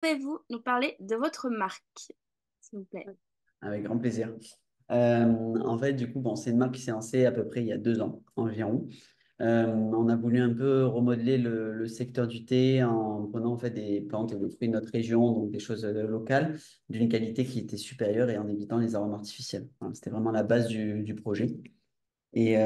Pouvez-vous nous parler de votre marque, s'il vous plaît? Avec grand plaisir. En fait, du coup, bon, c'est une marque qui s'est lancée à peu près il y a 2 ans environ. On a voulu un peu remodeler le secteur du thé en prenant en fait des plantes et des fruits de notre région, donc des choses locales, d'une qualité qui était supérieure et en évitant les arômes artificiels. Voilà, c'était vraiment la base du projet. Et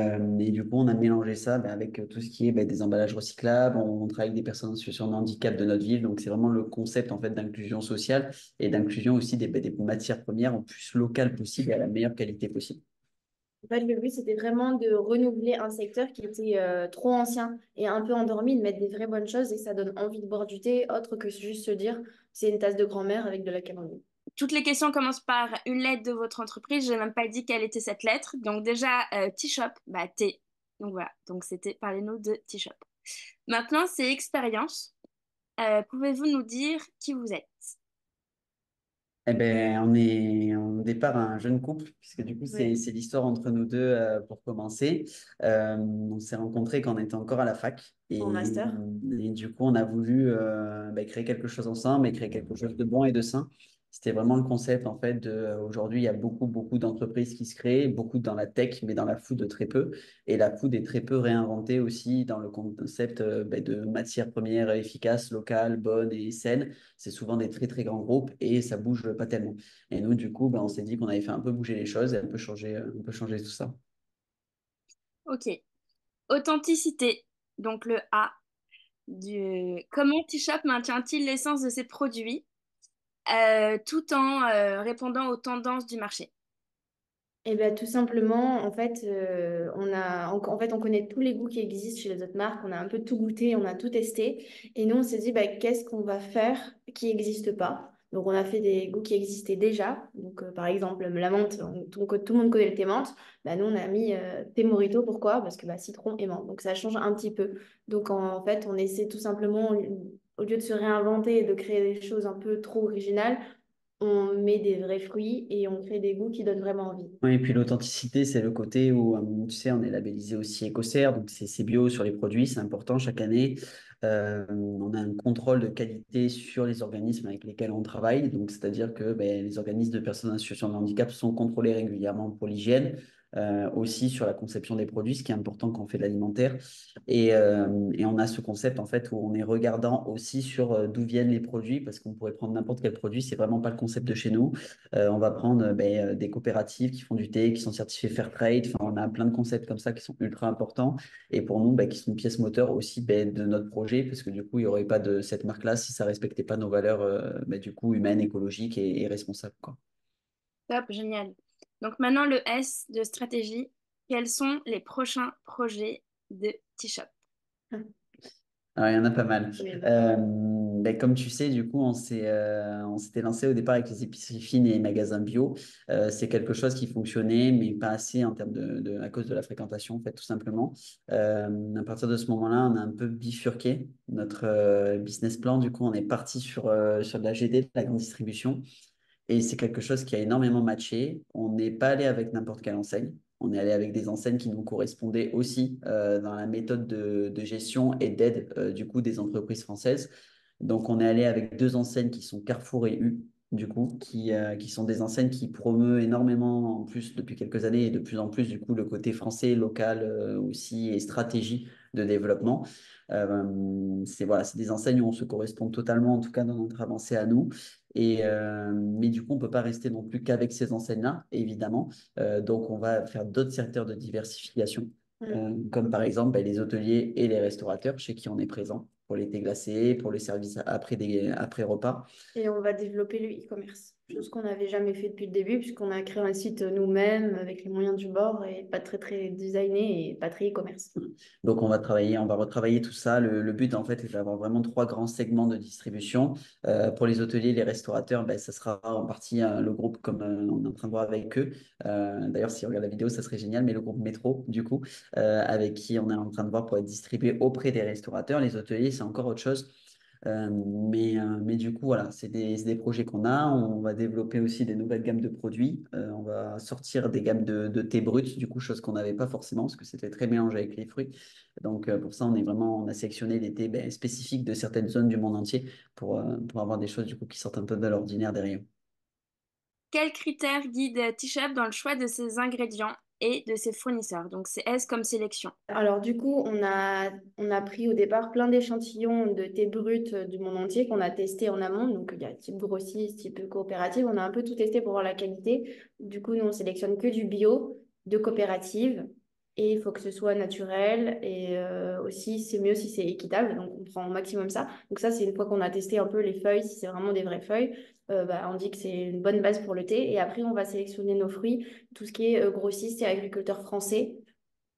du coup, on a mélangé ça avec tout ce qui est des emballages recyclables. On travaille avec des personnes en situation de handicap de notre ville. Donc, c'est vraiment le concept en fait d'inclusion sociale et d'inclusion aussi des matières premières au plus locales possible et à la meilleure qualité possible. En fait, le but, c'était vraiment de renouveler un secteur qui était trop ancien et un peu endormi, de mettre des vraies bonnes choses et que ça donne envie de boire du thé, autre que juste se dire c'est une tasse de grand-mère avec de la camomille. Toutes les questions commencent par une lettre de votre entreprise. Je n'ai même pas dit quelle était cette lettre. Donc déjà, T-Shop, bah T. Donc voilà, donc c'était parlez-nous de T-Shop. Maintenant, c'est expérience. Pouvez-vous nous dire qui vous êtes? Eh ben, on est au départ un jeune couple, puisque du coup, c'est Oui. c'est l'histoire entre nous deux pour commencer. On s'est rencontrés quand on était encore à la fac. En master. Et du coup, on a voulu créer quelque chose ensemble et créer quelque chose de bon et de sain. C'était vraiment le concept, en fait, aujourd'hui, il y a beaucoup, beaucoup d'entreprises qui se créent, beaucoup dans la tech, mais dans la food, très peu. Et la food est très peu réinventée aussi dans le concept de matières premières efficaces, locales, bonnes et saines. C'est souvent des très très grands groupes et ça bouge pas tellement. Et nous, du coup, on s'est dit qu'on avait fait un peu bouger les choses et un peu changer tout ça. Ok. Authenticité. Donc le A. Comment T-Shop maintient-il l'essence de ses produits tout en répondant aux tendances du marché? Eh bien, tout simplement, en fait, en fait, on connaît tous les goûts qui existent chez les autres marques. On a un peu tout goûté, on a tout testé. Et nous, on s'est dit, bah, qu'est-ce qu'on va faire qui n'existe pas? Donc, on a fait des goûts qui existaient déjà. Donc, par exemple, la menthe, tout le monde connaît le thé menthe. Bah, nous, on a mis thé mojito. Pourquoi? Parce que bah, citron et menthe. Donc, ça change un petit peu. Donc, en fait, on essaie tout simplement, au lieu de se réinventer et de créer des choses un peu trop originales, on met des vrais fruits et on crée des goûts qui donnent vraiment envie. Oui, et puis l'authenticité, c'est le côté où, tu sais, on est labellisé aussi Écossaire, donc c'est bio sur les produits, c'est important chaque année. On a un contrôle de qualité sur les organismes avec lesquels on travaille, donc c'est-à-dire que les organismes de personnes en situation de handicap sont contrôlés régulièrement pour l'hygiène, aussi sur la conception des produits, ce qui est important quand on fait de l'alimentaire. Et on a ce concept en fait où on est regardant aussi sur d'où viennent les produits, parce qu'on pourrait prendre n'importe quel produit, c'est vraiment pas le concept de chez nous. On va prendre des coopératives qui font du thé, qui sont certifiées Fairtrade. Enfin, on a plein de concepts comme ça qui sont ultra importants et pour nous, qui sont une pièce moteur aussi de notre projet, parce que du coup, il n'y aurait pas de cette marque-là si ça respectait pas nos valeurs du coup humaines, écologiques et responsables, quoi. Top, génial. Donc maintenant, le S de stratégie. Quels sont les prochains projets de T-Shop? Alors, il y en a pas mal. Oui, il y en a pas Euh, mal. Comme tu sais, du coup, on s'était lancé au départ avec les épiceries fines et les magasins bio. C'est quelque chose qui fonctionnait, mais pas assez en termes à cause de la fréquentation, en fait, tout simplement. À partir de ce moment-là, on a un peu bifurqué notre business plan. Du coup, on est parti sur de la GD, de la grande distribution. Et c'est quelque chose qui a énormément matché. On n'est pas allé avec n'importe quelle enseigne. On est allé avec des enseignes qui nous correspondaient aussi dans la méthode de gestion et d'aide du coup des entreprises françaises. Donc on est allé avec deux enseignes qui sont Carrefour et U, du coup, qui sont des enseignes qui promeuvent énormément en plus depuis quelques années et de plus en plus du coup le côté français, local aussi et stratégie de développement. C'est des enseignes où on se correspond totalement, en tout cas dans notre avancée à nous. Mais du coup, on ne peut pas rester non plus qu'avec ces enseignes-là, évidemment. Donc, on va faire d'autres secteurs de diversification, Mm. comme par exemple les hôteliers et les restaurateurs chez qui on est présent pour les thés glacés, pour les services après repas. Et on va développer le e-commerce, chose qu'on n'avait jamais fait depuis le début, puisqu'on a créé un site nous-mêmes avec les moyens du bord et pas très très designé et pas très e-commerce. Donc, on va retravailler tout ça. Le but, en fait, est d'avoir vraiment trois grands segments de distribution. Pour les hôteliers, les restaurateurs, ça sera en partie le groupe comme on est en train de voir avec eux. D'ailleurs, si on regarde la vidéo, ça serait génial, mais le groupe Métro, du coup, avec qui on est en train de voir pour être distribué auprès des restaurateurs. Les hôteliers, c'est encore autre chose. Mais du coup, voilà, c'est des projets qu'on a. On va développer aussi des nouvelles gammes de produits. On va sortir des gammes de thé brut, du coup, chose qu'on n'avait pas forcément parce que c'était très mélangé avec les fruits. Donc, pour ça, on a sélectionné des thés ben, spécifiques de certaines zones du monde entier pour avoir des choses du coup, qui sortent un peu de l'ordinaire des rayons. Quels critères guident T-Shop dans le choix de ses ingrédients et de ses fournisseurs? Donc, c'est S comme sélection. Alors du coup, on a pris au départ plein d'échantillons de thé brut du monde entier qu'on a testé en amont. Donc il y a type grossiste, type coopérative. On a un peu tout testé pour voir la qualité. Du coup, nous, on sélectionne que du bio, de coopérative. Et il faut que ce soit naturel. Et aussi, c'est mieux si c'est équitable. Donc on prend au maximum ça. Donc ça, c'est une fois qu'on a testé un peu les feuilles, si c'est vraiment des vraies feuilles. Bah, on dit que c'est une bonne base pour le thé. Et après, on va sélectionner nos fruits, tout ce qui est grossiste et agriculteurs français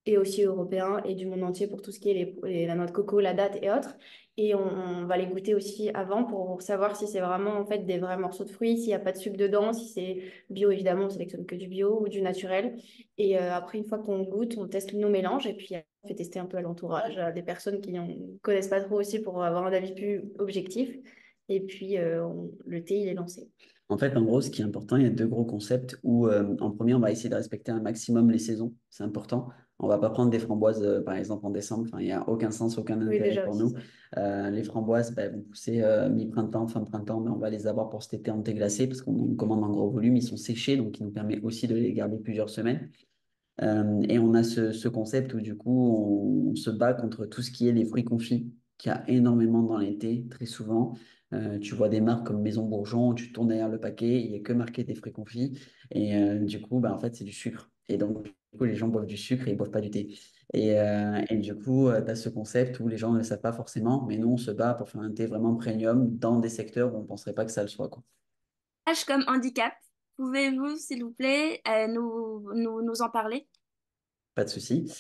et aussi européens et du monde entier pour tout ce qui est la noix de coco, la date et autres. Et on va les goûter aussi avant pour savoir si c'est vraiment en fait des vrais morceaux de fruits, s'il n'y a pas de sucre dedans, si c'est bio évidemment, on sélectionne que du bio ou du naturel. Et après, une fois qu'on goûte, on teste nos mélanges et puis on fait tester un peu à l'entourage, à des personnes qui ne connaissent pas trop aussi pour avoir un avis plus objectif. Et puis le thé, il est lancé. En fait, en gros, ce qui est important, il y a deux gros concepts où, en premier, on va essayer de respecter un maximum les saisons. C'est important. On va pas prendre des framboises, par exemple, en décembre. Enfin, il n'y a aucun sens, aucun Oui, intérêt déjà pour aussi nous. ça. Les framboises ben, vont pousser mi-printemps, fin printemps, mais on va les avoir pour cet été en thé glacé parce qu'on commande en gros volume. Ils sont séchés, donc il nous permet aussi de les garder plusieurs semaines. Et on a ce concept où du coup, on se bat contre tout ce qui est les fruits confits, qu'il y a énormément dans l'été, très souvent. Tu vois des marques comme Maison Bourgeon, tu tournes derrière le paquet, il n'y a que marqué des fruits confits. Et du coup, bah, en fait, c'est du sucre. Et donc, du coup, les gens boivent du sucre et ils ne boivent pas du thé. Et du coup, tu as ce concept où les gens ne le savent pas forcément, mais nous, on se bat pour faire un thé vraiment premium dans des secteurs où on ne penserait pas que ça le soit, quoi. H comme handicap. Pouvez-vous, s'il vous plaît, nous en parler? Pas de souci.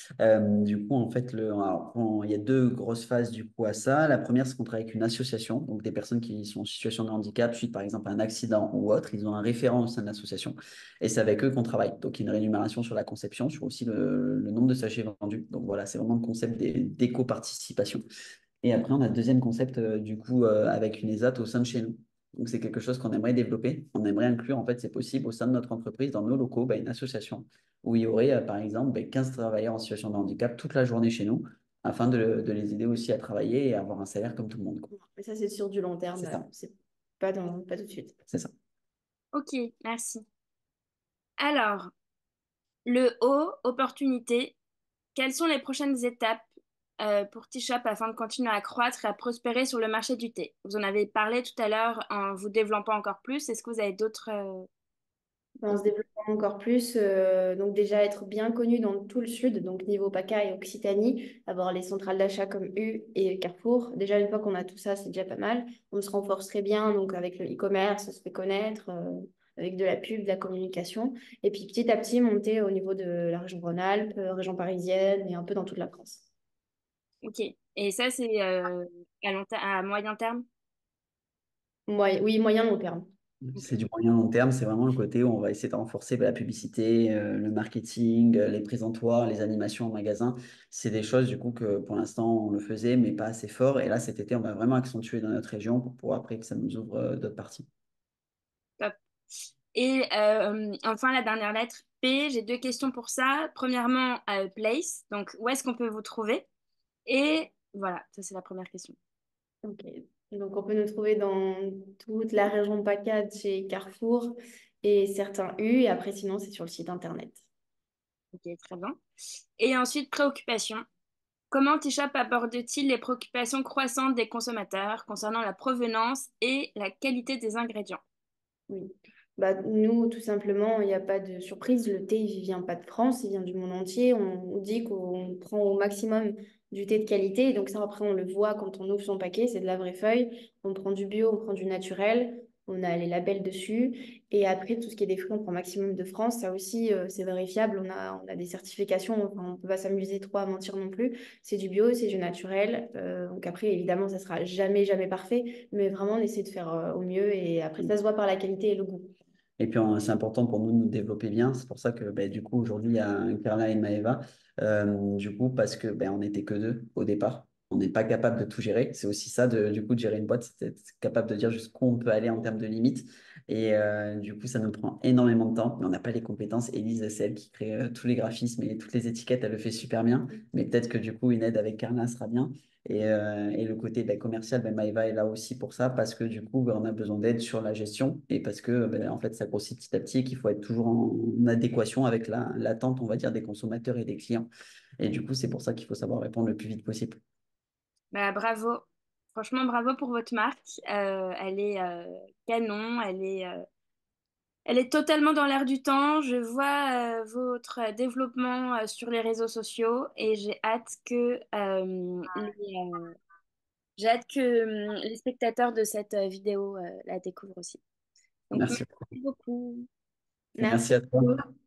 Du coup, en fait, il y a deux grosses phases du coup à ça. La première, c'est qu'on travaille avec une association, donc des personnes qui sont en situation de handicap suite par exemple à un accident ou autre. Ils ont un référent au sein de l'association et c'est avec eux qu'on travaille. Donc, il y a une rémunération sur la conception, sur aussi le nombre de sachets vendus. Donc voilà, c'est vraiment le concept d'éco-participation. Et après, on a le deuxième concept, du coup, avec une ESAT au sein de chez nous. Donc, c'est quelque chose qu'on aimerait développer. On aimerait inclure, en fait, c'est possible, au sein de notre entreprise, dans nos locaux, bah, une association où il y aurait, par exemple, 15 travailleurs en situation de handicap toute la journée chez nous, afin de les aider aussi à travailler et à avoir un salaire comme tout le monde, quoi. Mais ça, c'est sur du long terme. C'est ça, C'est pas tout de suite. c'est ça. Ok, merci. Alors, le O, opportunité. Quelles sont les prochaines étapes pour T-Shop afin de continuer à croître et à prospérer sur le marché du thé? Vous en avez parlé tout à l'heure en vous développant encore plus. Est-ce que vous avez d'autres... En se développant encore plus, donc déjà être bien connu dans tout le sud, donc niveau PACA et Occitanie, avoir les centrales d'achat comme U et Carrefour. Déjà, une fois qu'on a tout ça, c'est déjà pas mal. On se renforcerait bien donc avec le e-commerce, on se fait connaître, avec de la pub, de la communication. Et puis petit à petit, monter au niveau de la région Rhône-Alpes, région parisienne et un peu dans toute la France. Ok. Et ça, c'est à moyen terme? Oui, moyen long terme. Ok. C'est du moyen long terme, c'est vraiment le côté où on va essayer de renforcer la publicité, le marketing, les présentoirs, les animations en magasin. C'est des choses du coup que pour l'instant on le faisait, mais pas assez fort. Et là, cet été, on va vraiment accentuer dans notre région pour pouvoir après que ça nous ouvre d'autres parties. Top. Et enfin, la dernière lettre, P, j'ai deux questions pour ça. Premièrement, place, donc où est-ce qu'on peut vous trouver? Et voilà, ça c'est la première question. Ok. Donc, on peut nous trouver dans toute la région PACA chez Carrefour et certains U. Et après, sinon, c'est sur le site internet. Ok, très bien. Et ensuite, préoccupation. Comment T-Shop aborde-t-il les préoccupations croissantes des consommateurs concernant la provenance et la qualité des ingrédients? Oui. Bah, nous, tout simplement, il n'y a pas de surprise. Le thé, il vient pas de France, il vient du monde entier. On dit qu'on prend au maximum du thé de qualité. Donc ça, après, on le voit quand on ouvre son paquet, c'est de la vraie feuille. On prend du bio, on prend du naturel. On a les labels dessus. Et après, tout ce qui est des fruits, on prend maximum de France. Ça aussi, c'est vérifiable. On a des certifications. Enfin, on ne peut pas s'amuser trop à mentir non plus. C'est du bio, c'est du naturel. Donc après, évidemment, ça sera jamais, jamais parfait. Mais vraiment, on essaie de faire au mieux. Et après, ça se voit par la qualité et le goût. Et puis, c'est important pour nous de nous développer bien. C'est pour ça que ben, du coup, aujourd'hui, il y a un Carla et une Maëva. Du coup, parce que ben, on n'était que deux au départ. on n'est pas capable de tout gérer. C'est aussi ça, du coup, de gérer une boîte, c'est être capable de dire jusqu'où on peut aller en termes de limites. Et du coup, ça nous prend énormément de temps, mais on n'a pas les compétences. Élise, c'est elle qui crée tous les graphismes et toutes les étiquettes, elle le fait super bien. Mais peut-être que du coup, une aide avec Carla sera bien. Et le côté de la commerciale, ben, Maëva est là aussi pour ça, parce que du coup, ben, on a besoin d'aide sur la gestion et parce que ben, en fait, ça grossit petit à petit et qu'il faut être toujours en adéquation avec l'attente, on va dire, des consommateurs et des clients. Et du coup, c'est pour ça qu'il faut savoir répondre le plus vite possible. Bah, bravo. Franchement, bravo pour votre marque. Elle est canon, elle est totalement dans l'air du temps. Je vois votre développement sur les réseaux sociaux et j'ai hâte que les spectateurs de cette vidéo la découvrent aussi. Donc, Merci. merci beaucoup. Et Merci merci à toi. beaucoup.